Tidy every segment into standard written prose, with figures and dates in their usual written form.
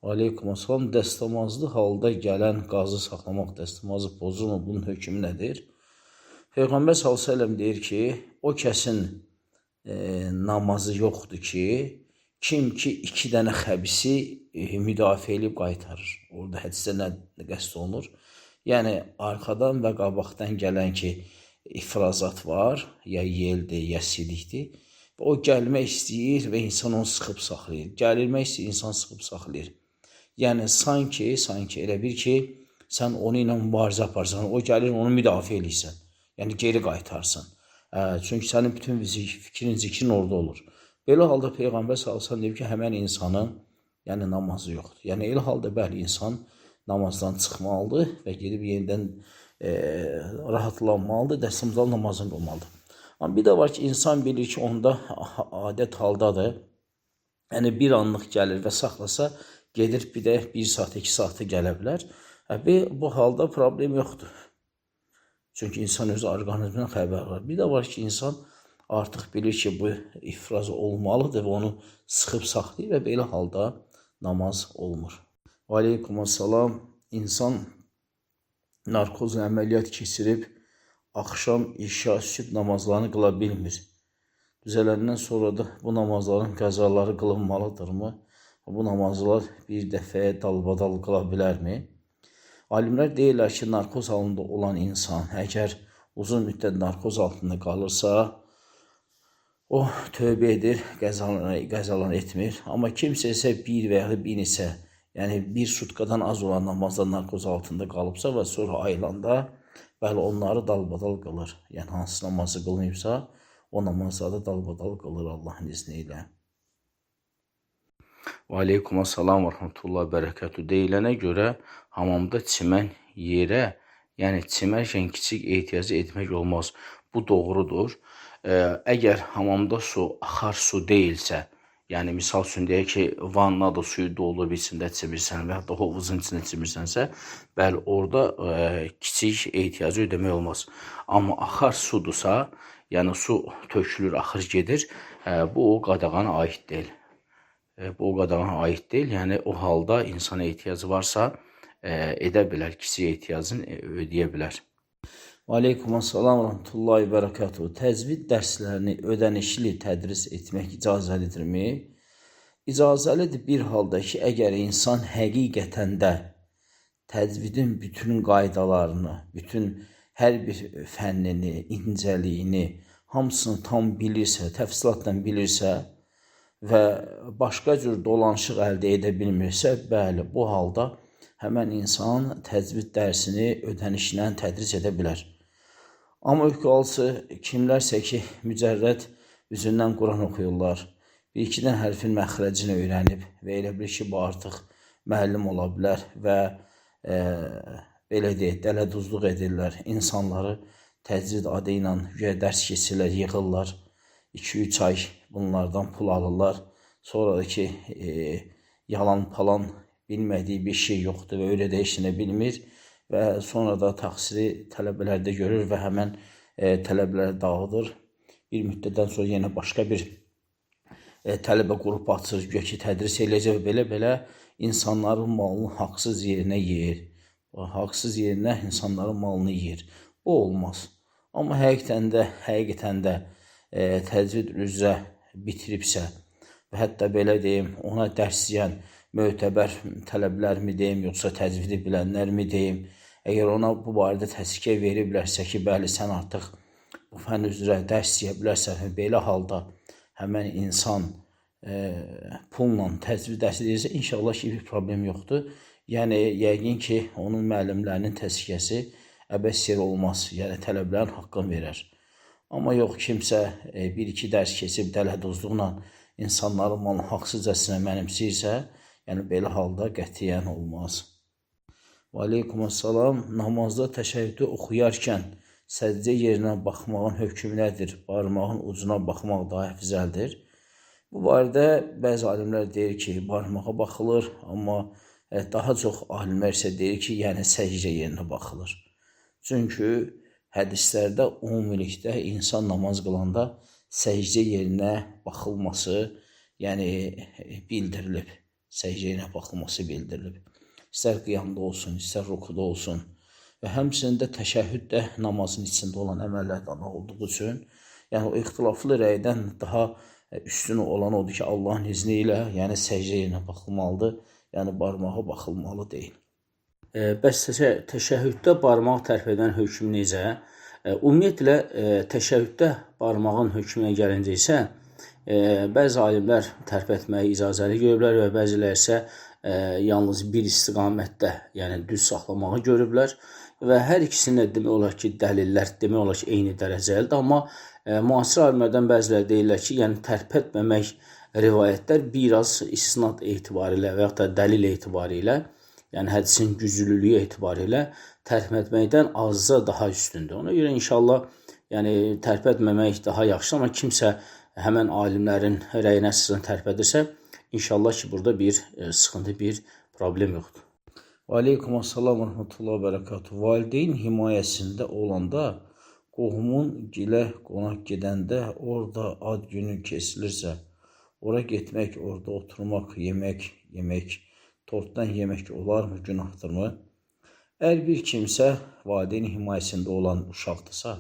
Aleykümselam. Dəstəmazlı halda gələn qazı saxlamaq dəstəmazı pozulmur. Bunun hökmü nədir? Peyğəmbər s.ə.v deyir ki, o kəsin namazı yoxdur ki, kim ki 2 dənə xəbisi müdafiə edib qaytarır. Orada hədisdə nə qəsd olunur? Yəni, arxadan və qabaqdan gələn ki, ifrazat var, ya yeldir, ya silikdir. O gəlmək istəyir və insan onu sıxıb saxlayır. Gəlirmək istəyir, insan sıxıb saxlayır. Yəni, sanki elə bir ki, sən onu ilə mübarizə aparsan, o gəlir, onu müdafiə edirsən. Yəni, geri qaytarsan. Çünki sənin bütün fikrin, zikrin orada olur. Belə halda Peyğəmbər s.ə.v deyib ki, həmən insanın namazı yoxdur. Yəni, elə halda bəli, insan namazdan çıxmalıdır və gedib yenidən rahatlanmalıdır, dəstəmazlı namazını qılmalıdır. Amma bir də var ki, insan bilir ki, onda adət haldadır. Yəni, bir anlıq gəlir və saxlasa, gedir bir də 1 saat, 2 saatı gələ bilər. Bu halda problem yoxdur. Çünki insan öz orqanizmindən xəbər var. Bir də var ki, insan artıq bilir ki, bu ifraz olmalıdır və onu sıxıb saxlayır və belə halda namaz olmur. Aleykümselam. İnsan narkozla əməliyyat keçirib, axşam, işa, sübh namazlarını qıla bilmir. Düzələndən sonra da bu namazların qəzaları qılınmalıdırmı? Bu namazlar bir dəfəyə dalbadal qıla bilərmi? Alimlər deyirlər ki, narkoz halında olan insan əgər uzun müddət narkoz altında qalırsa, o tövbə edir, qəzalar etmir. Amma kimsə isə bir və ya bir neçə, yəni bir sutkadan az olan namazda narkoz altında qalıbsa və sonra ayılanda, bəli, onları dalbadal qılır. Yəni, hansı namazı qılmayıbsa, o namazları dalbadal qılır Allahın izni ilə. Aleykümselam və rəhmətullah bərəkətü. Deyilənə görə hamamda çimən yerə, yəni çimərkən kiçik ehtiyacı etmək olmaz. Bu doğrudur. Əgər hamamda su axar su deyilsə, yəni misal üçün deyək ki, vannadır, suyu dolub içində çimirsən və yaxud da hovuzun içində çimirsənsə, bəli, orada kiçik ehtiyacı ödəmək olmaz. Amma axar sudursa, yəni su tökülür, axır gedir, bu o qadağana aid deyil. Yəni o halda insana ehtiyacı varsa, edə bilər, kiçik ehtiyacını ödəyə bilər. Aleykümselam və rəhmətullahi bərəkatuhu. Təcvid dərslərini ödənişli tədris etmək icazəlidirmi? İcazəlidir bir halda ki, əgər insan həqiqətən də təcvidin bütün qaydalarını, bütün hər bir fənnini, incəliyini, hamısını tam bilirsə, təfsilatla bilirsə və başqa cür dolanışıq əldə edə bilmirsə, bəli, bu halda həmən insan təcvid dərsini ödənişlə tədris edə bilər. Amma öyküalçı kimlərsə ki, mücərrəd üzündən Quran oxuyurlar, bir-iki dənə hərfin məxrəcini öyrənib və elə bilir ki, bu artıq müəllim ola bilər və belə deyək, dələduzluq edirlər. İnsanları təcvid adı ilə dərs keçirlər, yığırlar, 2-3 ay bunlardan pul alırlar. Sonra da ki, yalan palan bilmədiyi bir şey yoxdur və öyle də heç nə bilmir. Və sonra da təqsiri tələbələrdə görür və həmən tələbələri dağıdır. Bir müddətdən sonra yenə başqa bir tələbə qrupu açır, güya ki, tədris eləyəcək və belə-belə insanların malını haqsız yerinə yeyir. Haqsız yerinə insanların malını yeyir. Bu olmaz. Amma həqiqətən də təcvid üzrə bitiribsə və hətta belə deyim, ona dərs deyən mötəbər tələblərmi deyim, yoxsa təcvidi bilənlərmi deyim, əgər ona bu barədə təzkiyə veriblərsə ki, bəli, sən artıq bu fənn üzrə dərs deyə bilərsən, belə halda həmən insan pulla təcvid dərsi deyirsə, inşallah ki, bir problem yoxdur. Yəni, yəqin ki, onun müəllimlərinin təzkiyəsi əbəs yer olmaz, yəni tələblərin haqqını verər. Amma yox, kimsə bir-iki dərs keçib dələduzluqla insanların malını haqsızcasına mənimsəyirsə, yəni belə halda qətiyyən olmaz. Aleykümselam. Namazda təşəhhüdü oxuyarkən səcdə yerinə baxmağın hökmü nədir? Barmağın ucuna baxmaq daha əfzəldir. Bu barədə bəzi alimlər deyir ki, barmağa baxılır, amma daha çox alimlər isə deyir ki, yəni səcdə yerinə baxılır. Çünki hədislərdə ümumilikdə insan namaz qılanda səcdə yerinə baxılması, yəni bildirilib. səcdə ilə baxılması bildirilib. İstər qiyamda olsun, istər rukuda olsun və həmçinin də təşəhhüd də namazın içində olan əməllərdən olduğu üçün, yəni o ixtilaflı rəydən daha üstün olan odur ki, Allahın izni ilə, yəni səcdə ilə baxılmalıdır, yəni barmağa baxılmalı deyil. Bəs təşəhhüddə barmaq tərpə edən hökm necə? Ümumiyyətlə, təşəhhüddə barmağın hökmünə gəlincə isə, bəzi alimlər tərpətməyi icazəli görüblər və bəzilər isə yalnız bir istiqamətdə, yəni düz saxlamağı görüblər və hər ikisində demək olar ki, dəlillər demək olar ki, eyni dərəcəlidir, amma müasir alimlərdən bəziləri deyirlər ki, yəni tərpətməmək rivayətlər biraz isnad etibarilə və yaxud da dəlil etibarilə, yəni hədisin güclülüyü etibarilə tərpətməkdən azca daha üstündür. Ona görə inşallah yəni tərpətməmək daha yaxşı, amma kimsə həmən alimlərin rəyinə əsasən tərpədirsə, inşallah ki, burada bir sıxıntı, bir problem yoxdur. Aleykümselam və rahmetullah və bərəkatuhu. Valideyn himayəsində olanda, qohumun gilə qonaq gedəndə, orada ad günü kesilirsə, ora getmək, orada oturmaq, yemək, tortdan yemək olarmı, günahdırmı? Əgər bir kimsə valideyn himayəsində olan uşaqdırsa,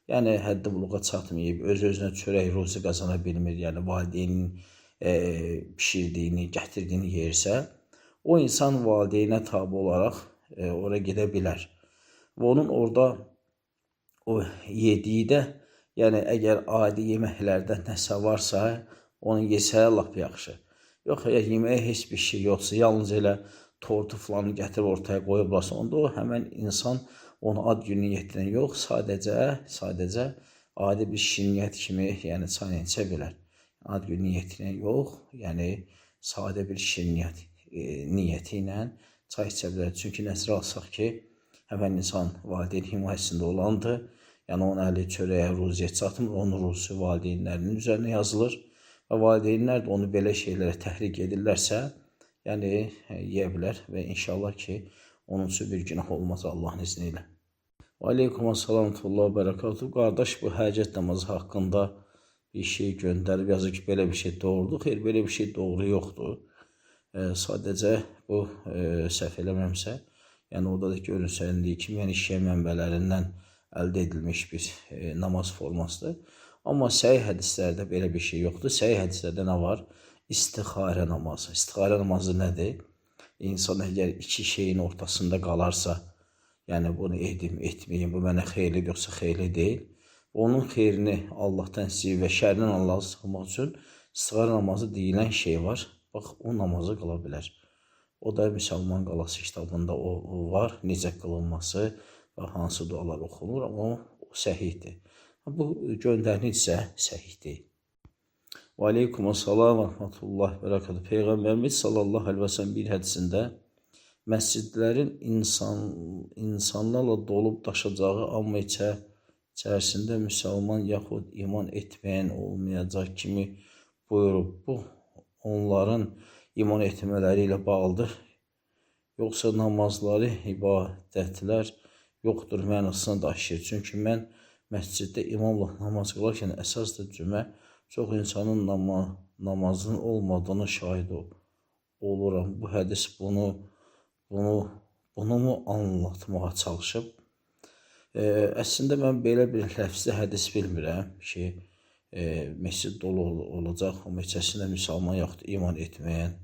yəni həddi buluğa çatmayıb, öz-özünə çörək ruzi qazana bilmir, yəni valideynin pişirdiyini, gətirdiyini yersə, o insan valideynə tabi olaraq ora gedə bilər. Və onun orada o yediyi də, yəni əgər adi yeməklərdən nəsə varsa, onu yesə lap yaxşı. Yox, əgər yeməyə heç bir şey yoxsa, yalnız elə tortu filanı gətirib ortaya qoyublarsa, onda o həmən insan onu ad günü yetirən yox, sadəcə adi bir şirniyyət kimi, yəni çay içə bilər. Ad günü yetirən yox, yəni sadə bir şirniyyət niyyəti ilə çay içə bilər. Çünki nəzərə alsaq ki, həmən insan valideyn himayəsində olandır, yəni onun əli çörəyə, ruziyə çatmır, onun ruzi valideynlərinin üzərinə yazılır və valideynlər də onu belə şeylərə təhrik edirlərsə, yəni yeyə bilər və inşallah ki, onun üçün bir günah olmaz Allahın izni ilə. Aleykümselam və bərəkatuhu. Qardaş, bu həcət namazı haqqında bir şey göndərib, yazır ki, belə bir şey doğrudur. Xeyr, belə bir şey doğru yoxdur. Sadəcə bu səhv eləməmsə, yəni orada da görünsəndiyi kimi, yəni şiə mənbələrindən əldə edilmiş bir namaz formasıdır. Amma səhih hədislərdə belə bir şey yoxdur. Səhih hədislərdə nə var? İstixarə namazı. İstixarə namazı nədir? İnsan əgər iki şeyin ortasında qalarsa, yəni bunu edim, etməyim, bu mənə xeyirli yoxsa xeyirli deyil. Onun xeyrini Allahdan istəyir və şərrindən Allahı sıxmaq üçün istixarə namazı deyilən şey var. Bax, o namazı qıla bilər. O da Müsəlman qalası kitabında o var, necə qılınması və hansı dualar oxunur, amma o səhihdir. Bu göndərilir isə səhih deyil. Və aleykümselam və rahmetullah və bərəkatuhu. Peyğəmbərimiz sallallahu aleyhi və səlləm bir hədisində məscidlərin insanlarla dolub daşacağı, amma içərisində müsəlman yaxud iman etməyən olmayacaq kimi buyurub. Bu, onların iman etmələri ilə bağlıdır. Yoxsa namazları, ibadətlər yoxdur mənasına daşıyır. Çünki mən məsciddə imamla namaz qılarkən əsas da cümə çox insanın namazın olmadığını şahid oluram. Bu hədis bunu mu anlatmağa çalışıb? Əslində mən belə bir ləfzli hədis bilmirəm ki, məscid dolu olacaq, amma içərisində müsəlman yaxud iman etməyən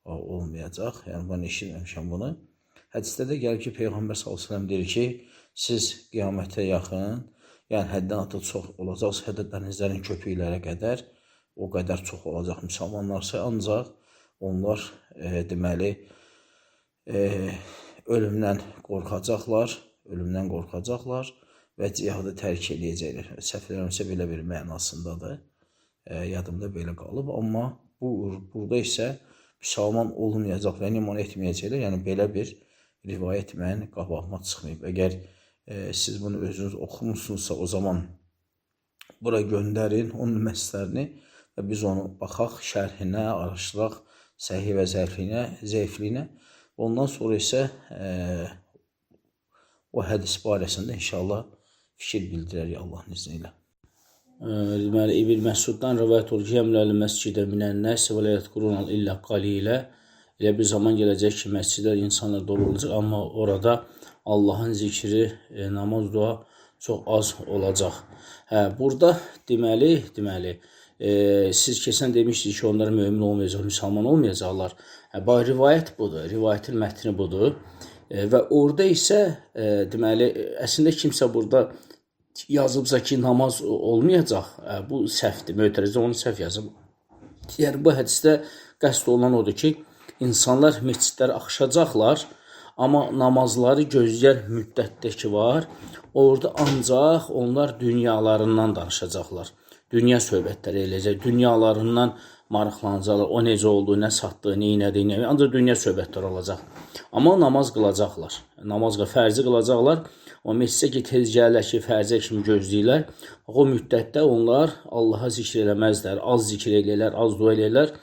olmayacaq. Yəni mən eşitməmişəm bunu. Hədisdə də gəlir ki, Peyğəmbər s.ə.v deyir ki, siz qiyamətə yaxın, yəni həddən artıq çox olacaqsa, hətta dənizlərin köpüklərə qədər, o qədər çox olacaq müsəlmanlarsa, ancaq onlar deməli ölümdən qorxacaqlar və cihadı tərk edəcəklər. Səhv eləmirəmsə belə bir mənasındadır, yadımda belə qalıb, amma burada isə müsəlman olmayacaq və iman etməyəcəklər, yəni belə bir rivayət mənim qabağıma çıxmayıb. Əgər siz bunu özünüz oxumusunuzsa, o zaman bura göndərin onun məsələrini və biz onu baxaq, şərhinə, araşdıraq, səhih və zəifliyinə. Ondan sonra isə o hədis barəsində inşallah fikir bildirərik Allahın izni ilə. Deməli, İbn Məsuddan rivayət olur ki, Yəmləli məscidə minən nəs və lə yədkurunal illə qalilə. Elə bir zaman gələcək ki, məscidlər insanlar dolu olacaq, amma orada Allahın zikri, namaz, dua çox az olacaq. Burada deməli, siz keçən demişdiniz ki, onlar mömin olmayacaq, müsəlman olmayacaqlar. Bax, rivayət budur, rivayətin mətni budur. Və orada isə deməli, əslində kimsə burada yazıbsa ki, namaz olmayacaq, bu səhvdir, Mötərizə onu səhv yazıb. Yəni, bu hədisdə qəsd olunan odur ki, insanlar məscidlərə axışacaqlar, amma namazları gözləyər müddətdə ki var, orada ancaq onlar dünyalarından danışacaqlar. Dünya söhbətləri eləyəcək, dünyalarından maraqlanacaqlar, o necə oldu, nə satdı, nə inədi, ancaq dünya söhbətləri olacaq. Amma namaz qılacaqlar, fərzi qılacaqlar. O məscidə ki, tez gəlirlər ki, fərzə kimi gözləyirlər. O müddətdə onlar Allaha zikr eləməzlər, az zikr eləyirlər, az dua eləyirlər.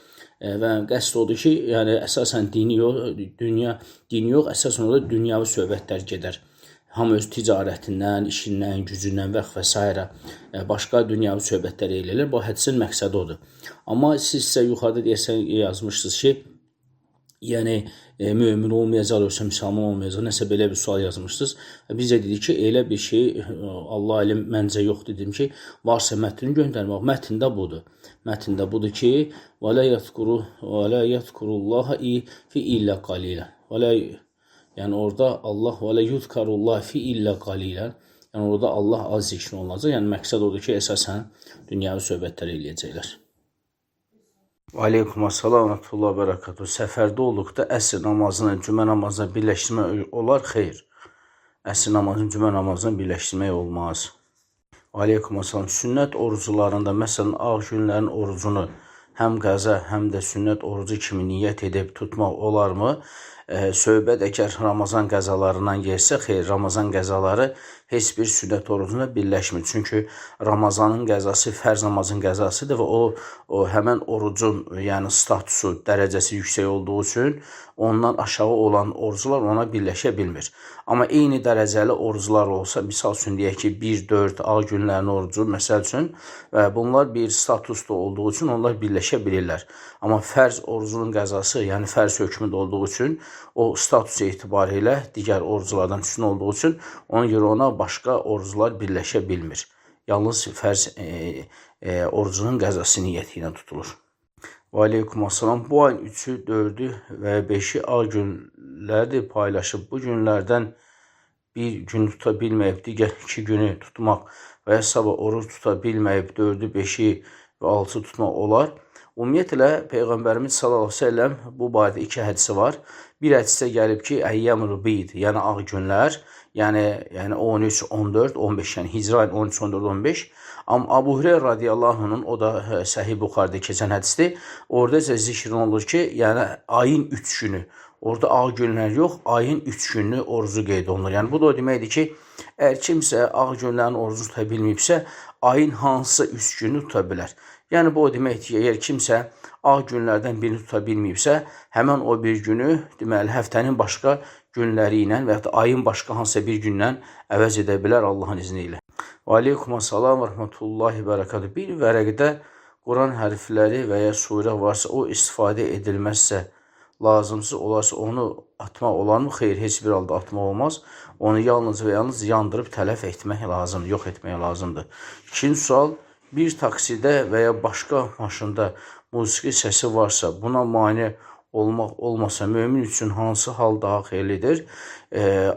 Və qəsd odur ki, yəni əsasən dini yox, əsasən orada dünyavi söhbətlər gedər. Hamı öz ticarətindən, işindən, gücündən və s. Başqa dünyavi söhbətlər eləyirlər. Bu hədisin məqsədi odur. Amma siz isə yuxarıda deyəsən yazmışsınız ki, yəni mömin olmayacaq, yoxsa müsəlman olmayacaq, nəsə belə bir sual yazmışsınız. Biz də dedik ki, elə bir şey, Allah alim məncə yoxdur, dedim ki, varsa mətnini göndərmək. Mətndə budur. Mətndə budur ki, və lə yədkurullaha fi illə qalilə. Yəni orada Allah və lə yudkarullah fi illə qalilə. Yəni orada Allah az zikr olunacaq. Yəni məqsəd odur ki, əsasən dünyavi söhbətlər eləyəcəklər. Aleykum assalam və rahmetullah və bərəkatuhu. Səfərdə olduqda əsr namazını cümə namazına birləşdirmək olar? Xeyr. Əsr namazını cümə namazına birləşdirmək olmaz. Aleykum assalam. Sünnət orucularında, məsələn, ağ günlərin orucunu həm qəza, həm də sünnət orucu kimi niyyət edib tutmaq olarmı? Söhbət əgər Ramazan qəzalarından gəlsə, xeyr, Ramazan qəzaları heç bir sünnət orucuna birləşmir. Çünki Ramazanın qəzası fərz namazın qəzasıdır və o həmən orucun, yəni statusu, dərəcəsi yüksək olduğu üçün ondan aşağı olan orucular ona birləşə bilmir. Amma eyni dərəcəli orucular olsa, misal üçün deyək ki, 1-4 ağ günlərin orucu, məsəl üçün, və bunlar bir statusda olduğu üçün onlar birləşə bilirlər. Amma fərz orucunun qəzası, yəni fərz hökmündə olduğu üçün, o status etibarilə digər oruculardan üstün olduğu üçün, ona görə ona başqa orucular birləşə bilmir. Yalnız fərz orucunun qəzası niyyəti ilə tutulur. Və aleykum assalam. Bu ayın 3-ü, 4-ü və 5-i ağ günlərdir paylaşıb. Bu günlərdən bir gün tuta bilməyib, digər 2 günü tutmaq və ya sabah oruç tuta bilməyib, 4-ü, 5-i və 6-ı tutmaq olar. Ümumiyyətlə, Peyğəmbərimiz sallallahu əleyhi və səlləm bu barədə 2 hədisi var. Bir hədisdə gəlib ki, əyyamul bid, yəni ağ günlər, yəni 13, 14, 15, yəni Hicri ayın 13, 14, 15. Amma Abu Hüreyra radiyallahu anh'ın, o da Səhih Buxarıda keçən hədisdir. Orada isə zikr olunur ki, yəni ayın 3 günü. Orada ağ günlər yox, ayın 3 günlük orucu qeyd olunur. Yəni bu da o deməkdir ki, əgər kimsə ağ günlərin orucunu tuta bilməyibsə, ayın hansısa 3 günü tuta bilər. Yəni bu o deməkdir ki, əgər kimsə ağ günlərdən birini tuta bilməyibsə, həmən o bir günü, deməli, həftənin başqa günləri ilə və ya ayın başqa hansısa bir gündən əvəz edə bilər Allahın izni ilə. Və aleykum assalam və rahmetullahi bərəkatuhu. Bir vərəqdə Quran hərfləri və ya surə varsa, o istifadə edilməzsə, lazımsız olarsa onu atmaq olarmı? Xeyr, heç bir halda atmaq olmaz. Onu yalnız və yalnız yandırıb tələf etmək lazımdır, yox etmək lazımdır. İkinci sual, bir taksidə və ya başqa maşında musiqi səsi varsa, buna mane olmasa mömin üçün hansı hal daha xeyirlidir?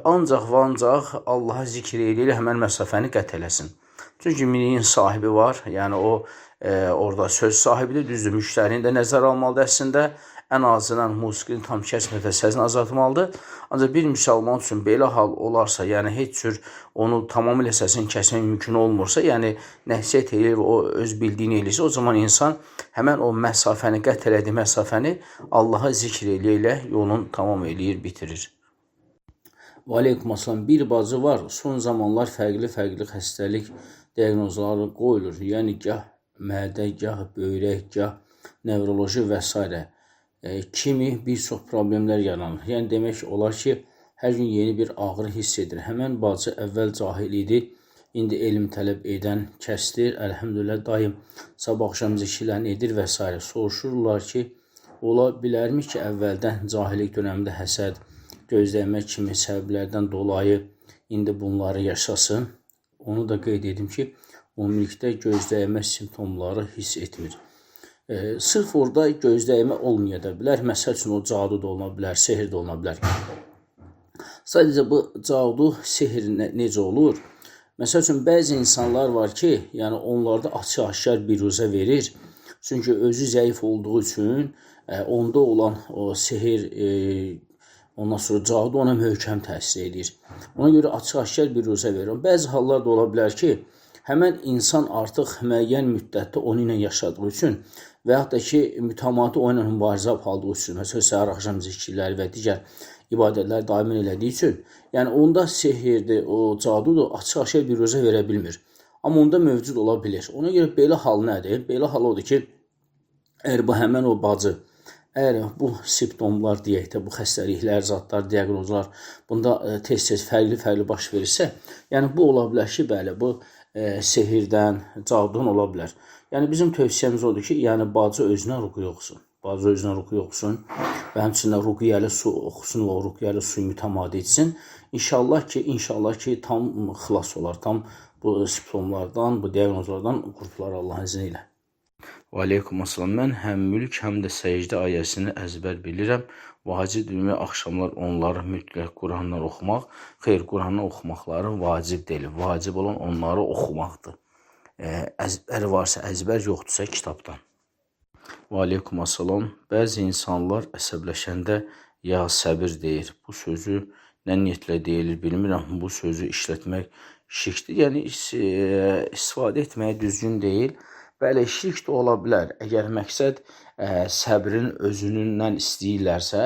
Ancaq və ancaq Allaha zikr eləyir, həmən məsafəni qət eləsin. Çünki miniyin sahibi var, yəni o orada söz sahibidir, düzdür, müştərini də nəzər almalıdır əslində. Ən azından musiqini tam kəsmədən səsini azaltmalıdır. Ancaq bir müsəlman üçün belə hal olarsa, yəni heç cür onu tamamilə səsini kəsmək mümkün olmursa, yəni nəsihət eləyir və o öz bildiyini eləyirsə, o zaman insan həmən o məsafəni, qət elədiyi məsafəni Allaha zikr eləyə yolunu tamam eləyir, bitirir. Və aleykum assalam. Bir bacı var, son zamanlar fərqli xəstəlik diaqnozları qoyulur. Yəni gah mədə, gah böyrək, gah nevroloji və s. Kimi bir çox problemlər yaranır. Yəni demək olar ki, hər gün yeni bir ağrı hiss edir. Həmən bacı əvvəl cahil idi, indi elm tələb edən kəsdir. Əlhəmdülillah daim sabah axşam zikirlərini edir və s. Soruşurlar ki, Ola bilərmi ki, əvvəldən cahillik dönəmində həsəd, gözləmək kimi səbəblərdən dolayı indi bunları yaşasın? Onu da qeyd edim ki, ümumilikdə gözləyimə simptomları hiss etmir. Sırf orada gözləyimə olmaya da bilər. Məsəl üçün o cadu da olma bilər, sehr də olma bilər. Sadəcə bu cadu, sehr necə olur? Məsəl üçün bəzi insanlar var ki, yəni onlarda açıq-aşkar biruzə verir. Çünki özü zəif olduğu üçün onda olan o sehr, ondan sonra cadu ona möhkəm təsir edir. Ona görə açıq-aşkar biruzə verir. Bəzi hallar da ola bilər ki, həmən insan artıq müəyyən müddətdə onu ilə yaşadığı üçün və yaxud da ki, mütəmadi o ilə mübarizə apardığı üçün, məsələn, səhər axşam zikirləri və digər ibadətlər daimi elədiyi üçün, yəni onda sehirdir, o cadudur, açıq-aşkar biruzə verə bilmir. Amma onda mövcud ola bilir. Ona görə belə hal nədir? Belə hal odur ki, əgər bu həmən o bacı, əgər bu simptomlar deyək də, bu xəstəliklər, zadlar, diaqnozlar bunda tez-tez fərqli-fərqli baş verirsə, yəni bu ola bilər ki, bəli, bu sehirdən, cadudan ola bilər. Yəni bizim tövsiyəmiz odur ki, yəni bacı özünə ruqya oxusun. Bacı özünə ruqya oxusun və həmçinin ruqyəli su oxusun və o ruqyəli suyu mütəmadi içsin. İnşallah ki, tam xilas olar, tam bu simptomlardan, bu diaqnozlardan qurtular Allahın izni ilə. Və aleykumussalam. Mən həm mülk, həm də səcdə ayəsini əzbər bilirəm. Vacibdir mi axşamlar onları mütləq Qurandan oxumaq? Xeyr, Qurandan oxumaqları vacib deyil. Vacib olan onları oxumaqdır. Əzbər varsa, əzbər yoxdursa kitabdan. Və aleykumussalam. Bəzi insanlar əsəbləşəndə ya səbir deyir. Bu sözü nə niyyətlə deyilir bilmirəm. Bu sözü işlətmək şirkdir. Yəni istifadə etməyə düzgün deyil. Bəli, şirk də ola bilər. Əgər məqsəd səbrin özündən istəyirlərsə,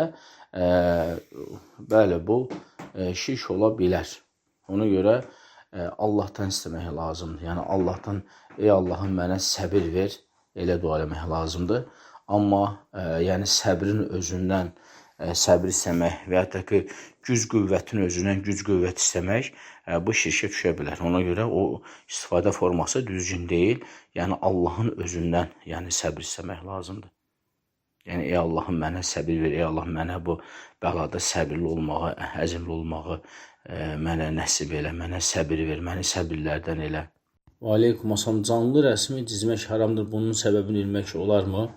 bəli, bu şirk ola bilər. Ona görə Allahdan istəmək lazımdır. Yəni Allahdan, ey Allahım mənə səbir ver, elə dua eləmək lazımdır. Amma yəni səbrin özündən səbir istəmək və ya da ki, güc-qüvvətin özündən güc-qüvvət istəmək bu şirkə düşə bilər. Ona görə o istifadə forması düzgün deyil. Yəni Allahın özündən yəni səbir istəmək lazımdır. Yəni ey Allahım mənə səbir ver, ey Allah mənə bu bəlada səbirli olmağı, əzmli olmağı mənə nəsib elə, mənə səbir ver, məni səbirlərdən elə. Və aleykumussalam. Canlı rəsmi cizmək haramdır. Bunun səbəbini bilmək olarmı?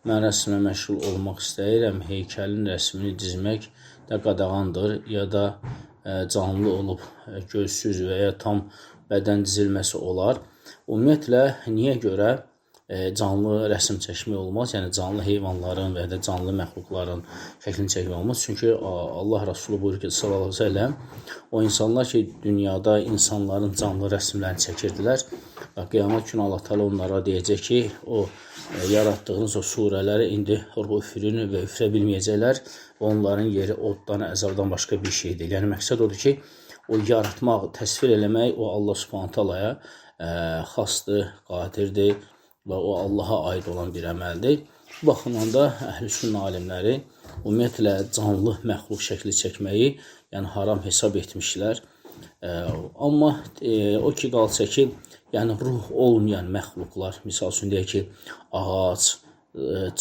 Mən rəsmlə məşğul olmaq istəyirəm. Heykəlin rəsmini cizmək də qadağandır. Ya da canlı olub gözsüz və ya tam bədən cizilməsi olar. Ümumiyyətlə, niyə görə canlı rəsm çəkmək olmaz? Yəni canlı heyvanların və ya da canlı məxluqların şəklini çəkmək olmaz. Çünki Allah Rəsulü buyurur ki, sallallahu əleyhi və səlləm, o insanlar ki, dünyada insanların canlı rəsmlərini çəkirdilər və qiyamət günü Allah Teala onlara deyəcək ki, o yaratdığınız o surələri indi üfürün və üfürə bilməyəcəklər və onların yeri oddan, əzabdan başqa bir şeydir. Yəni məqsəd odur ki, o yaratmaq, təsvir eləmək o Allah Subhanahu taalaya xasdır, qadirdir və o Allaha aid olan bir əməldir. Bu baxımdan da əhl-i-sünnə alimləri ümumiyyətlə canlı məxluq şəkli çəkməyi yəni haram hesab etmişlər. Amma o ki, qalsa ki, yəni ruh olmayan məxluqlar, misal üçün deyək ki, ağac,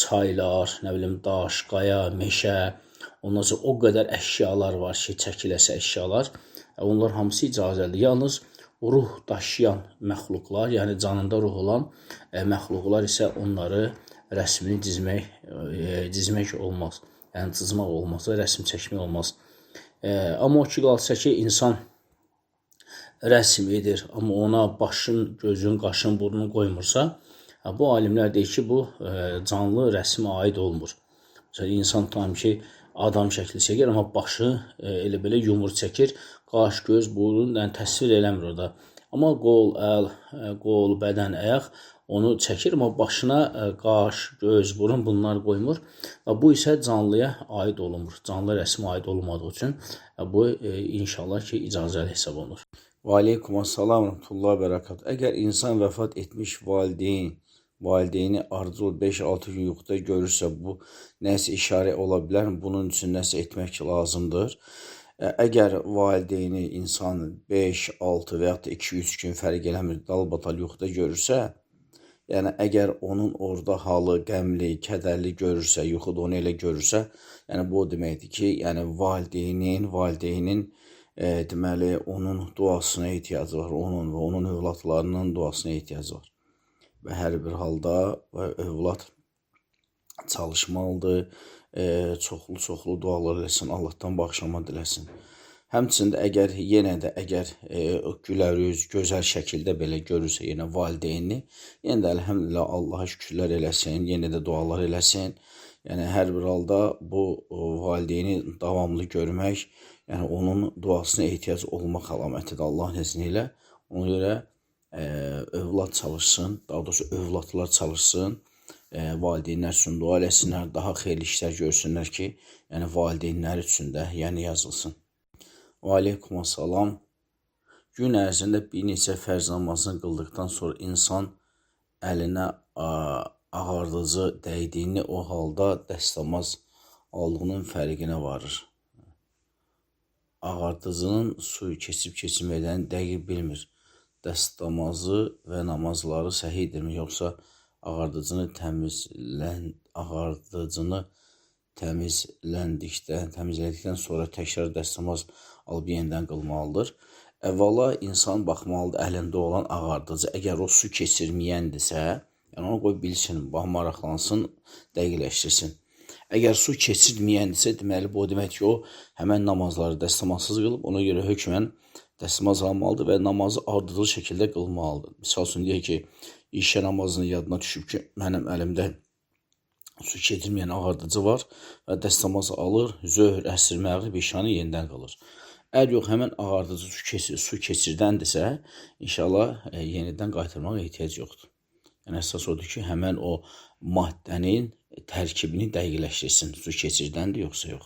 çaylar, nə bilim, daş, qaya, meşə, ondan sonra o qədər əşyalar var ki, çəkiləsə əşyalar, onlar hamısı icazəlidir. Yalnız ruh daşıyan məxluqlar, yəni canında ruh olan məxluqlar isə onları rəsmini cizmək olmaz. Yəni cızmaq olmaz, rəsm çəkmək olmaz. Amma o ki, qalsa ki, insan rəsm edir, amma ona başın, gözün, qaşın, burnunu qoymursa, bu alimlər deyir ki, bu canlı rəsmə aid olmur. Məsələn, insan tam ki, adam şəkli çəkir, amma başı elə belə yumur çəkir, qaş, göz, burun, yəni təsvir eləmir orada. Amma qol, əl, qol, bədən, ayaq onu çəkir, amma başına qaş, göz, burun bunlar qoymur. Bu isə canlıya aid olunmur. Canlı rəsmə aid olmadığı üçün bu inşallah ki, icazəli hesab olunur. Və aleykumussalam və rahmetullah bərəkat. Əgər insan vəfat etmiş valideyni ardıcıl 5-6 gün yuxuda görürsə, bu nəsə işarə ola bilər mi? Bunun üçün nəsə etmək lazımdır. Əgər valideyni insan 5, 6 və yaxud da 2-3 gün fərq eləmir, dalbatal yuxuda görürsə, Yəni əgər onun orada halı qəmli, kədərli görürsə, yuxuda onu elə görürsə, yəni bu o deməkdir ki, yəni valideynin deməli onun duasına ehtiyacı var, onun və onun övladlarının duasına ehtiyacı var. Və hər bir halda övlad çalışmalıdır, çoxlu dualar eləsin, Allahdan bağışlama diləsin. Həmçində əgər gülərüz, gözəl şəkildə belə görürsə yenə valideynini, yenə də əlhəmdülillah Allaha şükürlər eləsin, yenə də dualar eləsin. Yəni hər bir halda bu valideyni davamlı görmək, yəni onun duasına ehtiyac olmaq əlamətidir Allahın izni ilə. Ona görə övlad çalışsın, daha doğrusu övladlar çalışsın, valideynlər üçün dua eləsinlər, daha xeyirli işlər görsünlər ki, yəni valideynlər üçün də yəni yazılsın. Və aleykumussalam. Gün ərzində bir neçə fərz namazını qıldıqdan sonra insan əlinə ağardıcı dəydiyini o halda dəstəmaz aldığının fərqinə varır. Ağardıcının suyu keçib-keçməkdən dəqiq bilmir. Dəstəmazı və namazları səhidirmi, yoxsa ağardıcını təmizlədikdən sonra təkrar dəstəmaz alıb yenidən qılmalıdır. Əvvəla insan baxmalıdır əlində olan ağardıcı. Əgər o su keçirməyəndirsə, yəni onu qoy bilsin, maraqlansın, dəqiqləşdirsin. Əgər su keçirməyəndirsə, deməli bu o deməkdir ki, o həmən namazları dəstəmazsız qılıb, ona görə hökmən dəstəmaz almalıdır və namazı ardıcıl şəkildə qılmalıdır. Misal üçün deyək ki, işə namazının yadına düşüb ki, mənim əlimdə su keçirməyən ağardıcı var və dəstəmaz alır, zöhr, əsr, məğrib, işanı yenidən qılır. Əgər yox, həmən ağardıcı su keçirdəndirsə, inşallah yenidən qaytarmağa ehtiyac yoxdur. Yəni əsas odur ki, həmən o maddənin tərkibini dəqiqləşdirsin, su keçirdəndir yoxsa yox.